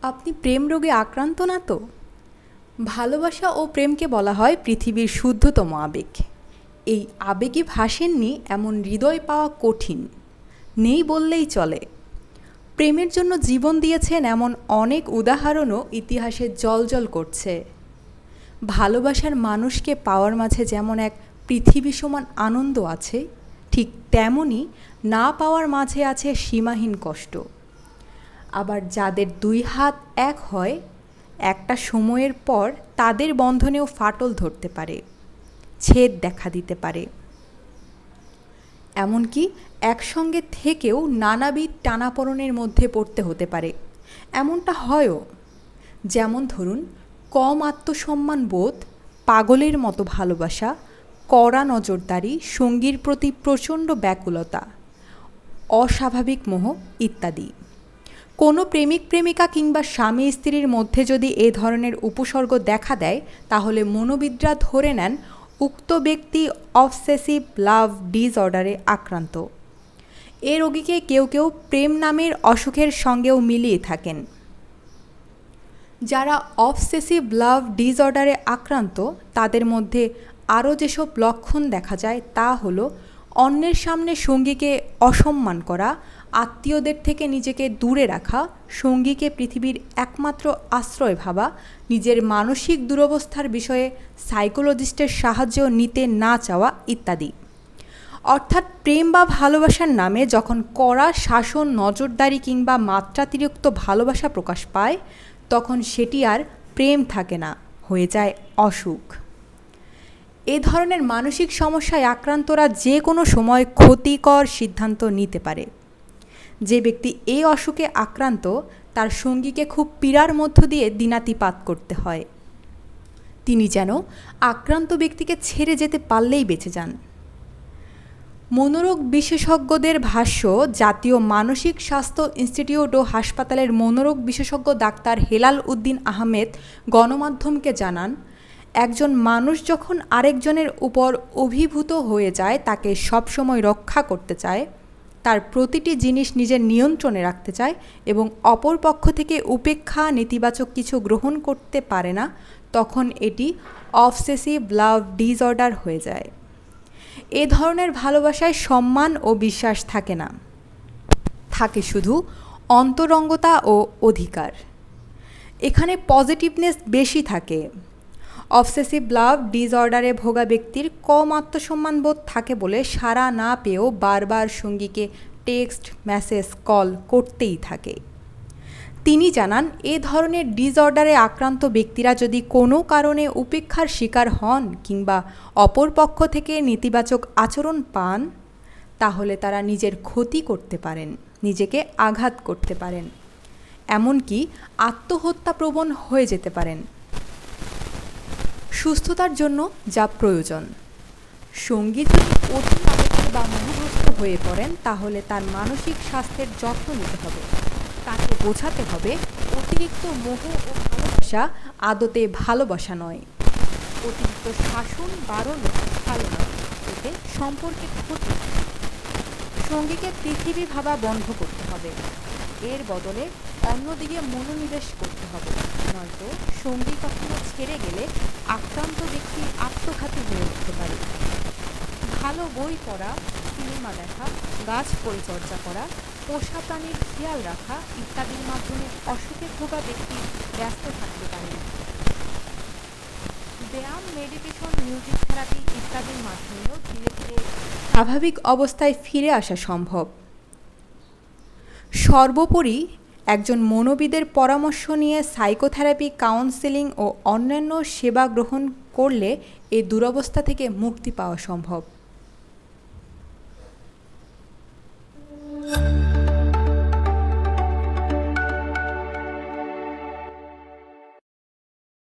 আপনি প্রেম রোগে আক্রান্ত না তো? ভালোবাসা ও প্রেমকে বলা হয় পৃথিবীর শুদ্ধতম আবেগ। এই আবেগে ভাসেননি এমন হৃদয় পাওয়া কঠিন, নেই বললেই চলে। প্রেমের জন্য জীবন দিয়েছেন এমন অনেক উদাহরণও ইতিহাসে জ্বলজ্বল করছে। ভালোবাসার মানুষকে পাওয়ার মাঝে যেমন এক পৃথিবী সমান আনন্দ আছে, ঠিক তেমনই না পাওয়ার মাঝে আছে সীমাহীন কষ্ট। আবার যাদের দুই হাত এক হয়, একটা সময়ের পর তাদের বন্ধনেও ফাটল ধরতে পারে, ছেদ দেখা দিতে পারে। এমনকি একসঙ্গে থেকেও নানাবিধ টানাপোড়েনের মধ্যে পড়তে হতে পারে। এমনটা হয়ও। যেমন ধরুন, কম আত্মসম্মান বোধ, পাগলের মতো ভালোবাসা, কড়া নজরদারি, সঙ্গীর প্রতি প্রচণ্ড ব্যাকুলতা, অস্বাভাবিক মোহ ইত্যাদি। কোনো প্রেমিক প্রেমিকা কিংবা স্বামী স্ত্রীর মধ্যে যদি এ ধরনের উপসর্গ দেখা দেয়, তাহলে মনোবিদরা ধরে নেন উক্ত ব্যক্তি অবসেসিভ লাভ ডিসঅর্ডারে আক্রান্ত। এ রোগীকে কেউ কেউ প্রেম নামের অসুখের সঙ্গেও মিলিয়ে থাকেন। যারা অবসেসিভ লাভ ডিসঅর্ডারে আক্রান্ত, তাদের মধ্যে আরও যেসব লক্ষণ দেখা যায় তা হলো অন্যের সামনে সঙ্গীকে অসম্মান করা, আত্মীয়দের থেকে নিজেকে দূরে রাখা, সঙ্গীকে পৃথিবীর একমাত্র আশ্রয় ভাবা, নিজের মানসিক দুরবস্থার বিষয়ে সাইকোলজিস্টের সাহায্য নিতে না চাওয়া ইত্যাদি। অর্থাৎ প্রেম বা ভালোবাসার নামে যখন কড়া শাসন, নজরদারি কিংবা মাত্রাতিরিক্ত ভালোবাসা প্রকাশ পায়, তখন সেটি আর প্রেম থাকে না, হয়ে যায় অসুখ। এ ধরনের মানসিক সমস্যায় আক্রান্তরা যে কোনো সময় ক্ষতিকর সিদ্ধান্ত নিতে পারে। যে ব্যক্তি এই অসুখে আক্রান্ত, তার সঙ্গীকে খুব পীড়ার মধ্য দিয়ে দিনাতিপাত করতে হয়। তিনি যেন আক্রান্ত ব্যক্তিকে ছেড়ে যেতে পারলেই বেঁচে যান। মনোরোগ বিশেষজ্ঞদের ভাষ্য, জাতীয় মানসিক স্বাস্থ্য ইনস্টিটিউট ও হাসপাতালের মনোরোগ বিশেষজ্ঞ ডাক্তার হেলাল উদ্দিন আহমেদ গণমাধ্যমকে জানান, একজন মানুষ যখন আরেকজনের উপর অভিভূত হয়ে যায়, তাকে সবসময় রক্ষা করতে চায়, তার প্রতিটি জিনিস নিজের নিয়ন্ত্রণে রাখতে চায় এবং অপর পক্ষ থেকে উপেক্ষা, নেতিবাচক কিছু গ্রহণ করতে পারে না, তখন এটি অবসেসিভ লাভ ডিসঅর্ডার হয়ে যায়। এ ধরনের ভালোবাসায় সম্মান ও বিশ্বাস থাকে না, থাকে শুধু অন্তরঙ্গতা ও অধিকার। এখানে পজিটিভনেস বেশি থাকে। অবসেসিভ লাভ ডিসঅর্ডারে ভোগা ব্যক্তির কম আত্মসম্মান বোধ থাকে বলে সাড়া না পেয়েও বারবার সঙ্গীকে টেক্সট, মেসেজ, কল করতেই থাকে। তিনি জানান, এ ধরনের ডিসঅর্ডারে আক্রান্ত ব্যক্তিরা যদি কোনো কারণে উপেক্ষার শিকার হন কিংবা অপর পক্ষ থেকে নেতিবাচক আচরণ পান, তাহলে তারা নিজের ক্ষতি করতে পারেন, নিজেকে আঘাত করতে পারেন, এমনকি আত্মহত্যাপ্রবণ হয়ে যেতে পারেন। সুস্থতার জন্য যা প্রয়োজন, সঙ্গী যদি অতি আবেগী বা মোহগ্রস্ত হয়ে পড়েন, তাহলে তার মানসিক স্বাস্থ্যের যত্ন নিতে হবে। তাকে বোঝাতে হবে অতিরিক্ত মোহ ও ভালোবাসা আদতে ভালোবাসা নয়। অতিরিক্ত শাসন, বারণও ভালো নয়, এতে সম্পর্কে ক্ষতি। সঙ্গীকে পৃথিবী ভাবা বন্ধ করতে হবে। এর বদলে অন্যদিকে মনোনিবেশ করতে হবে, নয়তো সঙ্গী কখনো ছেড়ে গেলে আক্রান্ত ব্যক্তি আত্মঘাতী হয়ে উঠতে পারে। ভালো বই পড়া, সিনেমা দেখা, গাছ পরিচর্যা করা, পোষা প্রাণীর খেয়াল রাখা ইত্যাদির মাধ্যমে অসুখে ভোগা ব্যক্তি ব্যস্ত থাকতে পারেন। ব্যায়াম, মেডিটেশন, মিউজিক থেরাপি ইত্যাদির মাধ্যমেও ধীরে ধীরে স্বাভাবিক অবস্থায় ফিরে আসা সম্ভব। সর্বোপরি একজন মনোবিদের পরামর্শ নিয়ে সাইকোথেরাপি, কাউন্সেলিং ও অন্যান্য সেবা গ্রহণ করলে এই দুরবস্থা থেকে মুক্তি পাওয়া সম্ভব।